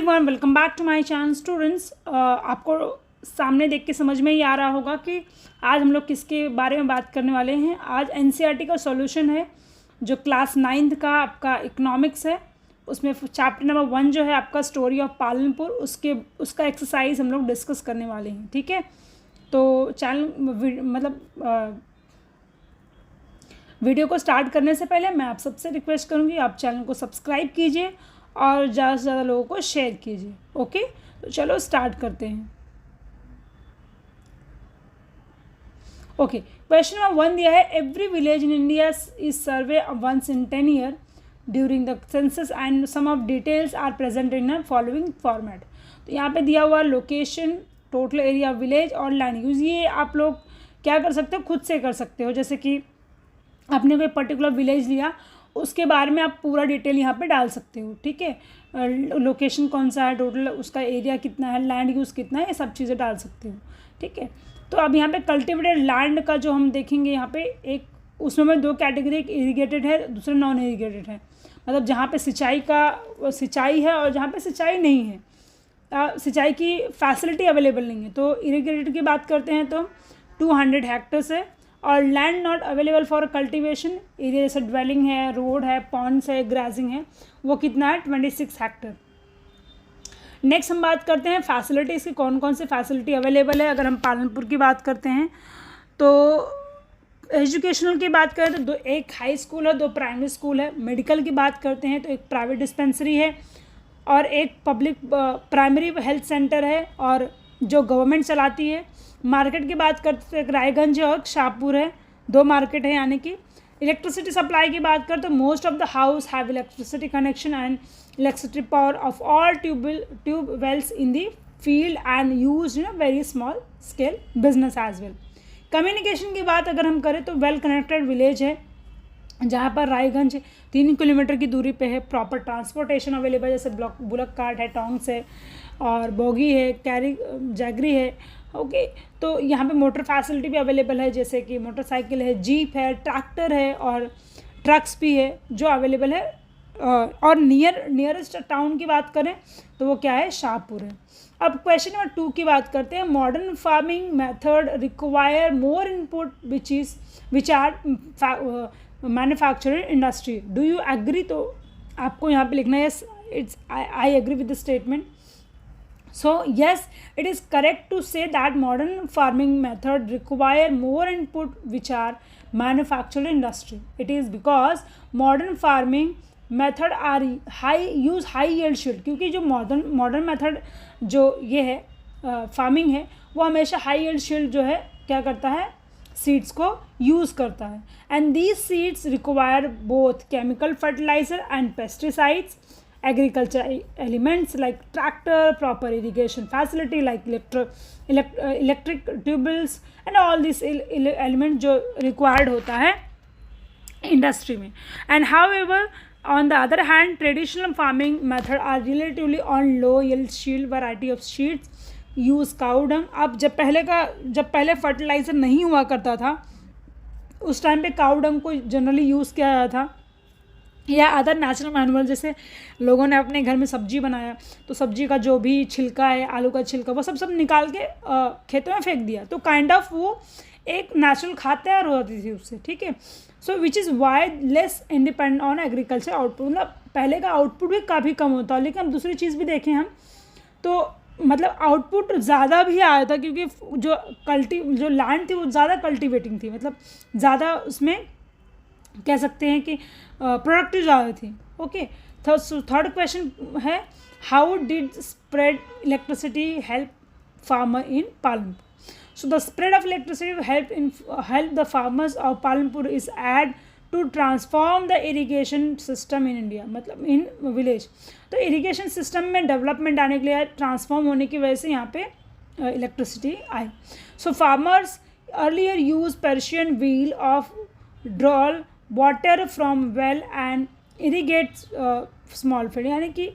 Everyone, welcome back to my channel. Students, आपको सामने देख के समझ में ही आ रहा होगा कि आज हम लोग किसके बारे में बात करने वाले हैं। आज एनसीईआरटी का सॉल्यूशन है जो क्लास 9th का आपका इकोनॉमिक्स है। उसमें चैप्टर नंबर 1 जो है आपका स्टोरी ऑफ पालनपुर, उसका एक्सरसाइज हम लोग डिस्कस करने वाले हैं। ठीक है, तो चैनल वीडियो को स्टार्ट करने से पहले मैं आप सबसे रिक्वेस्ट करूँगी आप चैनल को सब्सक्राइब कीजिए और ज़्यादा से ज़्यादा लोगों को शेयर कीजिए। ओके, तो चलो स्टार्ट करते हैं। ओके, क्वेश्चन नंबर 1 दिया है, every village in India is survey once in 10 year during the census and some of details are present in following format. तो यहाँ पे दिया हुआ लोकेशन, टोटल एरिया विलेज और लैंड यूज़। ये आप लोग क्या कर सकते हो, खुद से कर सकते हो। जैसे कि आपने कोई पर्टिकुलर विलेज लिया, उसके बारे में आप पूरा डिटेल यहाँ पे डाल सकते हो। ठीक है, लोकेशन कौन सा है, टोटल उसका एरिया कितना है, लैंड यूज़ कितना है, ये सब चीज़ें डाल सकते हो। ठीक है, तो अब यहाँ पे कल्टिवेटेड लैंड का जो हम देखेंगे यहाँ पे एक उसमें 2 कैटेगरी, एक इरीगेटेड है, दूसरा नॉन इरीगेटेड है। मतलब जहाँ पे सिंचाई है और जहाँ पे सिंचाई नहीं है, सिंचाई की फैसिलिटी अवेलेबल नहीं है। तो इरीगेटेड की बात करते हैं तो 200 हेक्टर्स है। और land not available for cultivation area, जैसे ड्वेलिंग है, रोड है, पॉन्ड्स है, ग्रासिंग है, वो कितना है 26 हेक्टर। नेक्स्ट हम बात करते हैं फैसिलिटीज़ की, कौन कौन सी फैसिलिटी अवेलेबल है। अगर हम पालनपुर की बात करते हैं तो एजुकेशनल की बात करें तो एक हाई स्कूल है, 2 प्राइमरी स्कूल है। मेडिकल की बात करते हैं तो एक प्राइवेट डिस्पेंसरी है और एक पब्लिक प्राइमरी हेल्थ सेंटर है और जो गवर्नमेंट चलाती है। मार्केट की बात करते हैं रायगंज और शाहपुर है, 2 मार्केट है यानी कि। इलेक्ट्रिसिटी सप्लाई की बात करें तो most of the house have electricity connection and electricity power of all tube wells in the field and use in a very small scale business as well. Communication की बात अगर हम करें तो वेल कनेक्टेड विलेज है, जहाँ पर Raiganj 3 kilometre की दूरी पे है। प्रॉपर ट्रांसपोर्टेशन अवेलेबल, जैसे बुलक कार्ट है, टोंग्स है और बोगी है, जैगरी है। ओके, तो यहाँ पे मोटर फैसिलिटी भी अवेलेबल है, जैसे कि मोटरसाइकिल है, जीप है, ट्रैक्टर है और ट्रक्स भी है जो अवेलेबल है। और नियरेस्ट टाउन की बात करें तो वो क्या है, शाहपुर है। अब क्वेश्चन नंबर 2 की बात करते हैं, modern farming method require more input which are manufacturing industry, do you agree. तो आपको यहाँ पे लिखना है yes I agree with the statement. So yes, it is correct to say that modern farming method require more input which are manufactured industry. It is because modern farming method are use high yield shield, क्योंकि जो modern method जो ये है farming है वो हमेशा high yield shield जो है क्या करता है, सीड्स को यूज़ करता है। and these seeds require both chemical fertilizer and pesticides, agriculture elements like tractor, proper irrigation facility like electric tubes and all these element जो required होता है industry में। and however on the other hand traditional farming method are relatively on low yield shield variety of seeds use cow dung। अब जब पहले fertiliser नहीं हुआ करता था उस टाइम पे काउ डंग को जनरली यूज़ किया जाता था, या अदर नेचुरल मैनुअल। जैसे लोगों ने अपने घर में सब्जी बनाया तो सब्जी का जो भी छिलका है, आलू का छिलका, वो सब निकाल के खेतों में फेंक दिया, तो काइंड ऑफ वो एक नेचुरल खाद तैयार हो जाती थी उससे। ठीक है, so which is why less independent on agriculture output. मतलब पहले का आउटपुट भी काफ़ी कम होता, लेकिन अब दूसरी चीज़ भी देखें हम तो मतलब आउटपुट ज़्यादा भी आया था, क्योंकि जो लैंड थी वो ज़्यादा कल्टिवेटिंग थी, मतलब ज़्यादा उसमें कह सकते हैं कि प्रोडक्टिव ज़्यादा थी। ओके, थर्ड क्वेश्चन है, how did spread electricity help farmer in Palanpur. So the spread of electricity help the farmers of Palanpur is aid to transform the irrigation system in India, मतलब इन विलेज। तो irrigation system में development आने के लिए, transform होने की वजह से यहाँ पे इलेक्ट्रिसिटी आई। So farmers earlier use Persian wheel of draw water from well and irrigate small field, यानी कि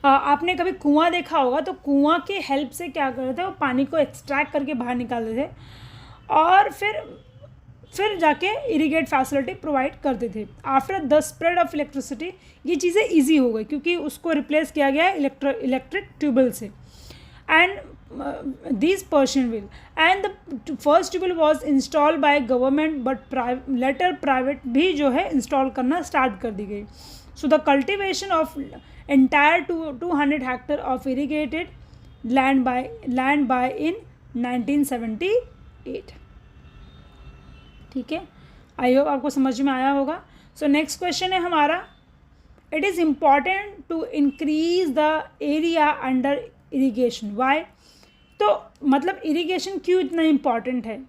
आपने कभी कुआं देखा होगा तो कुआं के हेल्प से क्या करते थे, वो पानी को एक्सट्रैक्ट करके बाहर निकालते थे और फिर फिर जाके इरीगेट फैसिलिटी प्रोवाइड करते थे। After the spread of electricity ये चीज़ें ईजी हो गई क्योंकि उसको रिप्लेस किया गया इलेक्ट्रिक ट्यूबवेल से। And these Persian wheel and the first tube was installed by government but later private भी जो है इंस्टॉल करना स्टार्ट कर दी गई। So the cultivation of entire 200 hectare of irrigated land by in 1978। ठीक है, आई होप आपको समझ में आया होगा। सो नेक्स्ट क्वेश्चन है हमारा, it is important to increase the area under irrigation, why? तो मतलब इरीगेशन क्यों इतना इम्पॉर्टेंट है?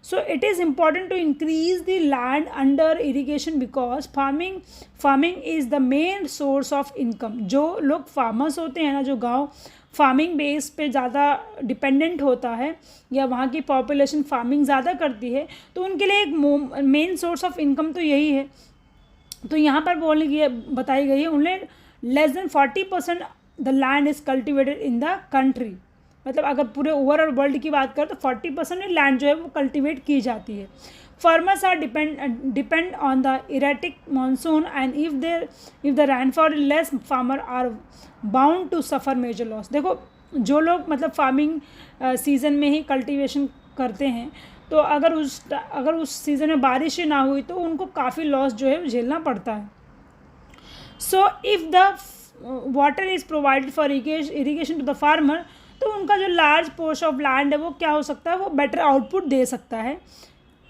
So it is important to increase the land under irrigation because farming is the main source of income. जो लोग farmers होते हैं ना, जो गांव फार्मिंग बेस पे ज़्यादा डिपेंडेंट होता है या वहाँ की पॉपुलेशन फार्मिंग ज़्यादा करती है, तो उनके लिए एक मेन सोर्स ऑफ इनकम तो यही है। तो यहाँ पर बताई गई है उन्हें less than 40% the land is cultivated in the country. मतलब अगर पूरे ओवरऑल वर्ल्ड की बात करें तो 40% लैंड जो है वो कल्टिवेट की जाती है। Farmers are depend on the erratic monsoon and if the rainfall less farmer are bound to suffer major loss. देखो जो लोग मतलब फार्मिंग सीज़न में ही कल्टिवेशन करते हैं, तो अगर उस सीज़न में बारिश ही ना हुई तो उनको काफ़ी लॉस जो है झेलना पड़ता है। So if the water is provided for irrigation to the farmer, तो उनका जो लार्ज पोर्शन ऑफ लैंड है वो क्या हो सकता है, वो बेटर आउटपुट दे सकता है।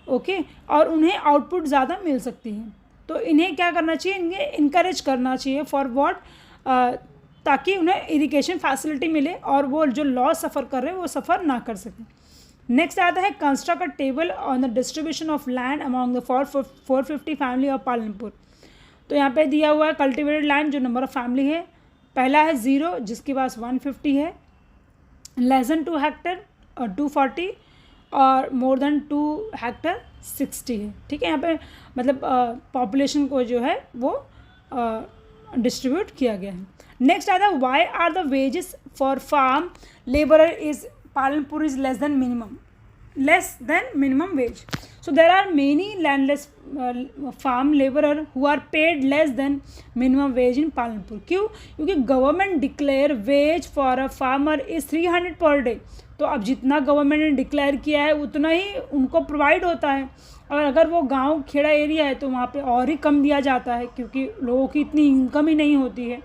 ओके, और उन्हें आउटपुट ज़्यादा मिल सकती है। तो इन्हें क्या करना चाहिए, इन्हें इनकरेज करना चाहिए फॉर व्हाट, ताकि उन्हें इरिगेशन फैसिलिटी मिले और वो जो लॉस सफ़र कर रहे हैं वो सफ़र ना कर सकें। नेक्स्ट आता है construct a table on the distribution of land among the 450 family of Palanpur. तो यहाँ पे दिया हुआ है कल्टिवेटेड लैंड जो नंबर ऑफ फैमिली है, पहला है 0 जिसके पास 150 है, लेस देन 2 हेक्टर और 240 और मोर देन 2 हेक्टर 60 है। ठीक है, यहाँ पे मतलब पॉपुलेशन को जो है वो डिस्ट्रीब्यूट किया गया है। नेक्स्ट आता है why are the wages for farm labourer is Palanpur is less than minimum wage. So there are many landless farm laborer who are paid less than minimum wage in Palanpur। क्यों? क्योंकि government declare ways for a farmer is 300 per day. तो अब जितना government ने declare किया है उतना ही उनको प्रोवाइड होता है, और अगर वो गांव खेड़ा एरिया है तो वहाँ पे और ही कम दिया जाता है क्योंकि लोगों की इतनी इनकम ही नहीं होती है।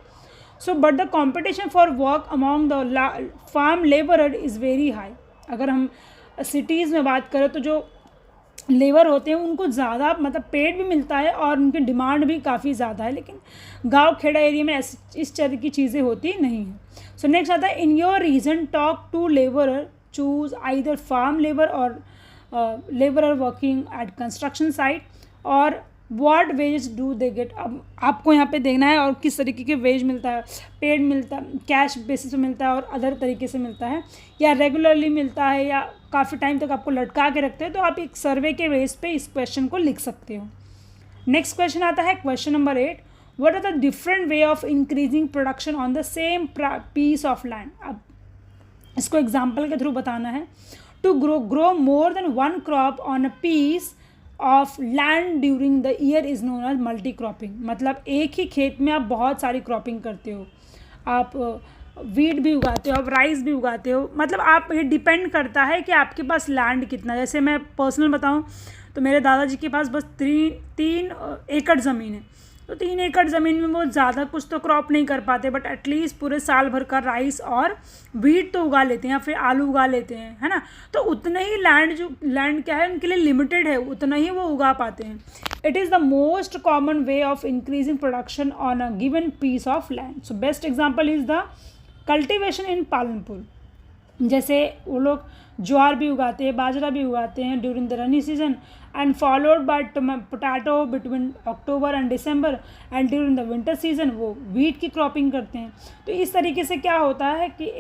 So but the competition for work among the farm labourer is very high. अगर हम सिटीज़ में बात करें तो जो लेबर होते हैं उनको ज़्यादा मतलब पेड भी मिलता है और उनकी डिमांड भी काफ़ी ज़्यादा है, लेकिन गांव खेड़ा एरिया में इस तरह की चीज़ें होती नहीं हैं। सो नेक्स्ट आता है in your region talk to labourer choose either farm labour और labourer working at construction site और what wage do they get. अब आपको यहाँ पे देखना है और किस तरीके के वेज मिलता है, पेड मिलता है, कैश बेसिस पे मिलता है और अदर तरीके से मिलता है, या रेगुलरली मिलता है, या काफ़ी टाइम तक आपको लटका के रखते हैं। तो आप एक सर्वे के बेस पे इस क्वेश्चन को लिख सकते हो। नेक्स्ट क्वेश्चन आता है question number 8, what are the different way of increasing production on the same piece of land. अब इसको एग्जाम्पल के थ्रू बताना है। To grow more than 1 crop on a piece of land during the year is known as multi cropping. मतलब एक ही खेत में आप बहुत सारी क्रॉपिंग करते हो, आप वीट भी उगाते हो, आप राइस भी उगाते हो। मतलब आप ये डिपेंड करता है कि आपके पास लैंड कितना। जैसे मैं पर्सनल बताऊं तो मेरे दादाजी के पास बस 3 एकड़ ज़मीन है, तो 3 एकड़ ज़मीन में वो ज़्यादा कुछ तो क्रॉप नहीं कर पाते, बट एटलीस्ट पूरे साल भर का राइस और वीट तो उगा लेते हैं या फिर आलू उगा लेते हैं, है ना। तो उतने ही लैंड क्या है उनके लिए लिमिटेड है, उतना ही वो उगा पाते हैं। It is the most common way of increasing production on a given piece of land. So best example is the cultivation in Palanpur. जैसे वो लोग ज्वार भी उगाते हैं, बाजरा भी उगाते हैं during the runny season and followed by potato between October and December, and during the winter season वो वीट की क्रॉपिंग करते हैं। तो इस तरीके से क्या होता है कि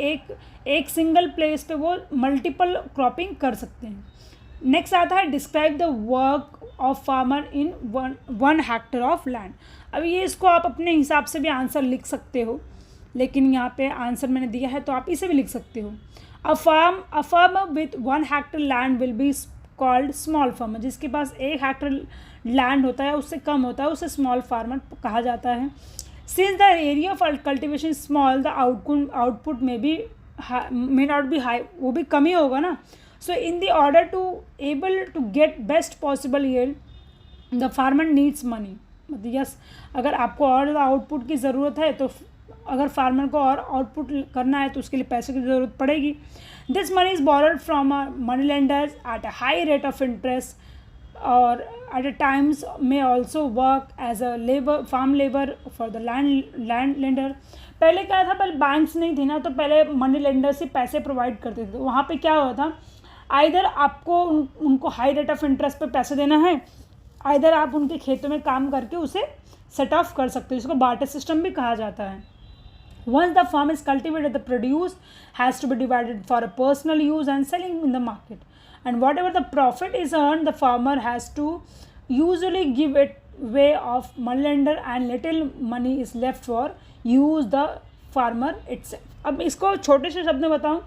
एक सिंगल प्लेस पे वो मल्टीपल क्रॉपिंग कर सकते हैं। नेक्स्ट आता है describe the work of farmer in 1 Hector of land. अब ये इसको आप अपने हिसाब से भी आंसर लिख सकते हो, लेकिन यहाँ पे आंसर मैंने दिया है तो आप इसे भी लिख सकते हो। A farmer with 1 Hector land will be called small farmer, जिसके पास 1 हेक्टर लैंड होता है उससे कम होता है उसे स्मॉल फार्मर कहा जाता है. Since the area of cultivation small the output may not be high, वो भी कम ही होगा ना. So in the order to able to get best possible yield the farmer needs money. मतलब यस, अगर आपको और ज़्यादा आउटपुट की ज़रूरत है तो अगर फार्मर को और आउटपुट करना है तो उसके लिए पैसे की ज़रूरत पड़ेगी. This money is borrowed from money lenders at a high rate of interest और at a times may also work as a labour farm labour for the land lender. पहले क्या था, पहले बैंक्स नहीं थे ना, तो पहले मनी लेंडर से पैसे प्रोवाइड करते थे. वहाँ पे क्या होता था, आइदर आपको उनको हाई रेट ऑफ इंटरेस्ट पे पैसे देना है, आइदर आप उनके खेतों में काम करके उसे सेट ऑफ कर सकते हो, जिसको बार्टर सिस्टम भी कहा जाता है. Once the farm is cultivated, the produce has to be divided for a personal use and selling in the market. And whatever the profit is earned, the farmer has to usually give it way of money lender and little money is left for use the farmer itself. अब इसको छोटे से शब्द में बताऊँ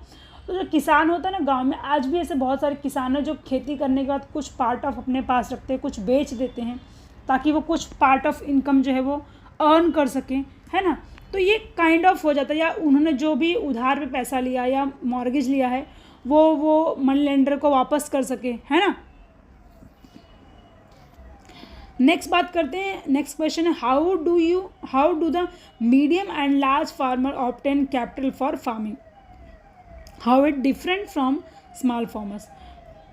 तो जो किसान होता है ना गांव में, आज भी ऐसे बहुत सारे किसान हैं जो खेती करने के बाद कुछ पार्ट ऑफ अपने पास रखते हैं, कुछ बेच देते हैं ताकि वो कुछ पार्ट ऑफ इनकम जो है वो अर्न कर सकें, है ना. तो ये काइंड ऑफ हो जाता है, या उन्होंने जो भी उधार पे पैसा लिया या मॉर्गेज लिया है वो मनी लेंडर को वापस कर सके, है ना. नेक्स्ट बात करते हैं, नेक्स्ट क्वेश्चन है how do the medium and large farmer obtain capital for farming, how it different from small farmers.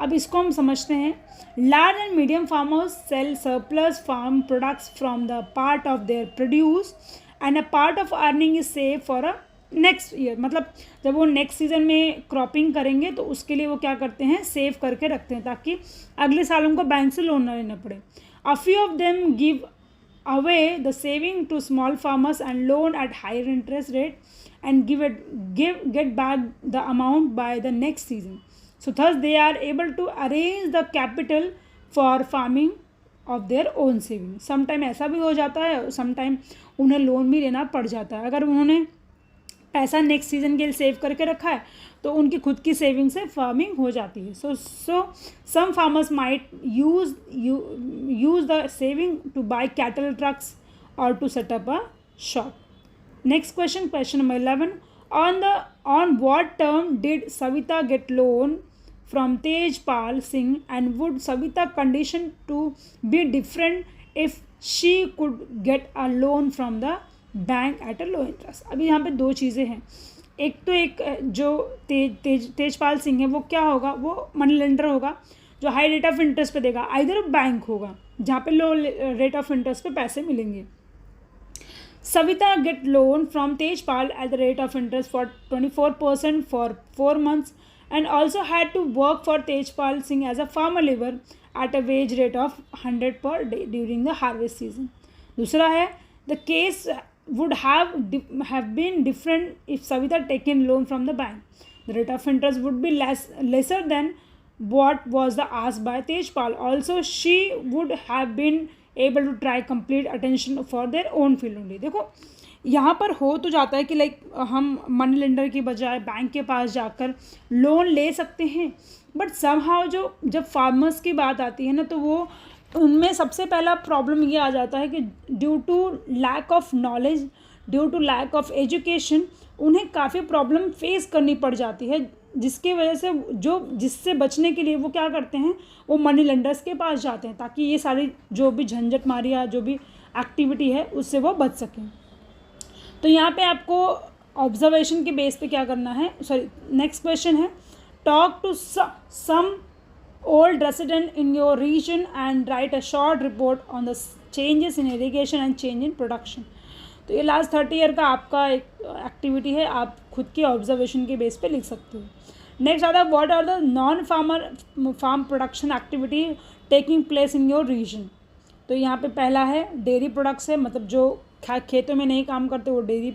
अब इसको हम समझते हैं. Large and medium farmers sell surplus farm products from the part of their produce and a part of earning is save for a next year. मतलब जब वो next season में cropping करेंगे तो उसके लिए वो क्या करते हैं, सेव करके रखते हैं ताकि अगले साल उनको बैंक से लोन ना लेना पड़े. A few of them give away the saving to small farmers and loan at higher interest rate and get back the amount by the next season. So thus they are able to arrange the capital for farming of their own saving. Sometime ऐसा भी हो जाता है, sometime उन्हें loan भी लेना पड़ जाता है. अगर उन्होंने पैसा नेक्स्ट सीजन के लिए सेव करके रखा है तो उनकी खुद की सेविंग से फार्मिंग हो जाती है. So some farmers might use the saving to buy cattle trucks और to set up a shop. Next question, question number 11. On what term did Savita get loan from Tejpal Singh, and would Savita condition to be different if she could get a loan from the bank at a low interest? अभी यहाँ पे दो चीज़ें हैं. एक जो तेजपाल सिंह है वो क्या होगा, वो मनी लेंडर होगा जो हाई रेट ऑफ इंटरेस्ट पे देगा, आइदर बैंक होगा जहाँ पे लो रेट ऑफ इंटरेस्ट पे पैसे मिलेंगे. Savita get loan from Tejpal at the rate of interest for 24% for 4 months and also had to work for Tejpal Singh as a farmer labor at a wage rate of 100 per day during the harvest season. दूसरा है, the case would have been different if Savita taken loan from the bank. The rate of interest would be lesser than what was the asked by Tejpal. Also, she would have been able to try complete attention for their own field only. देखो यहाँ पर हो तो जाता है कि like हम money lender की बजाय बैंक के पास जाकर लोन ले सकते हैं, बट समहाउ जब फार्मर्स की बात आती है ना तो वो उनमें सबसे पहला प्रॉब्लम ये आ जाता है कि due to lack of knowledge, due to lack of education उन्हें काफ़ी प्रॉब्लम फेस करनी पड़ जाती है, जिसकी वजह से जिससे बचने के लिए वो क्या करते हैं, वो मनी लेंडर्स के पास जाते हैं ताकि ये सारी जो भी झंझट मारी या जो भी एक्टिविटी है उससे वो बच सकें. तो यहाँ पे आपको ऑब्जर्वेशन के बेस पे क्या करना है. नेक्स्ट क्वेश्चन है talk to some old resident in your region and write a short report on the changes in irrigation and change in production. तो ये लास्ट 30 ईयर का आपका एक एक्टिविटी है, आप खुद की ऑब्जर्वेशन के बेस पे लिख सकते हो. नेक्स्ट आता है what are the non farm production activity taking place in your region. तो यहाँ पे पहला है डेयरी प्रोडक्ट्स है, मतलब जो खेतों में नहीं काम करते वो डेयरी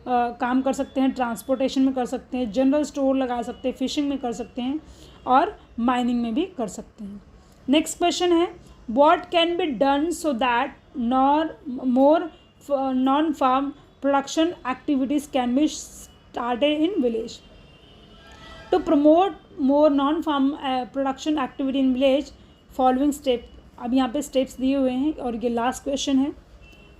काम कर सकते हैं, ट्रांसपोर्टेशन में कर सकते हैं, जनरल स्टोर लगा सकते हैं, फिशिंग में कर सकते हैं और माइनिंग में भी कर सकते हैं. नेक्स्ट क्वेश्चन है what can be done so that more non-farm production activities can be started in village. To promote more non-farm production activity in village, following step. अब यहाँ पे steps दिए हुए हैं और ये last question है.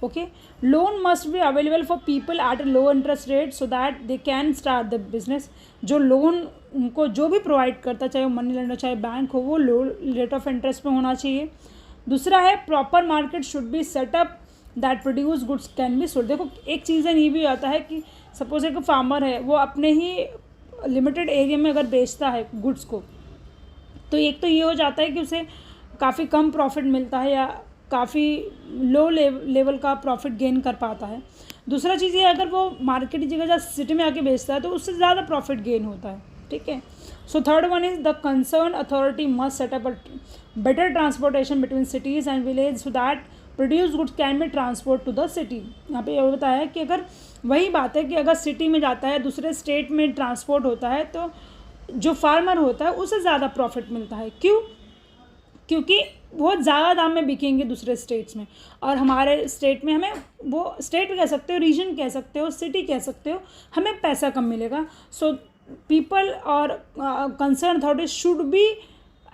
Okay, loan must be available for people at a low interest rate so that they can start the business. जो लोन उनको जो भी प्रोवाइड करता, चाहे वो मनी लेंडर चाहे बैंक हो, वो लो रेट ऑफ इंटरेस्ट पे होना चाहिए. दूसरा है proper market should be set up that produce goods can be sold. देखो एक चीज़ ये भी आता है कि सपोज एक फार्मर है, वो अपने ही लिमिटेड एरिया में अगर बेचता है गुड्स को, तो एक तो ये हो जाता है कि उसे काफ़ी कम प्रॉफिट मिलता है या काफ़ी लो लेवल का प्रॉफिट गेन कर पाता है. दूसरा चीज़ ये, अगर वो मार्केट की जगह सिटी में आके बेचता है तो उससे ज़्यादा प्रॉफिट गेन होता है. ठीक है. So third one is the concern authority must setup a better transportation between cities and village so that produce goods can be transport to the city. यहाँ पे ये बताया है कि अगर वही बात है कि अगर सिटी में जाता है, दूसरे स्टेट में ट्रांसपोर्ट होता है, तो जो फार्मर होता है उसे ज़्यादा प्रॉफिट मिलता है. क्यों? क्योंकि वो ज़्यादा दाम में बिकेंगे दूसरे स्टेट्स में, और हमारे स्टेट में हमें, वो स्टेट कह सकते हो, रीजन कह सकते हो, सिटी कह सकते हो, हमें पैसा कम मिलेगा. सो पीपल और concern authorities should be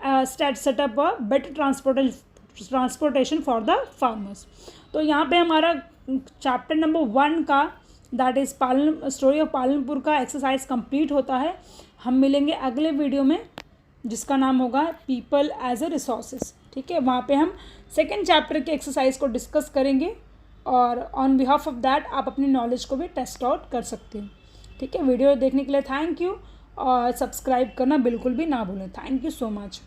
set up a better transportation for the farmers. तो यहाँ पे हमारा चैप्टर नंबर 1 का, that is story of Palanpur का एक्सरसाइज कंप्लीट होता है. हम मिलेंगे अगले वीडियो में जिसका नाम होगा पीपल एज ए रिसोर्सेज. ठीक है, वहाँ पे हम सेकेंड चैप्टर के एक्सरसाइज को डिस्कस करेंगे और ऑन बिहाफ ऑफ दैट आप अपनी नॉलेज को भी टेस्ट आउट कर सकते हो. ठीक है, वीडियो देखने के लिए थैंक यू, और सब्सक्राइब करना बिल्कुल भी ना भूलें. Thank you so much.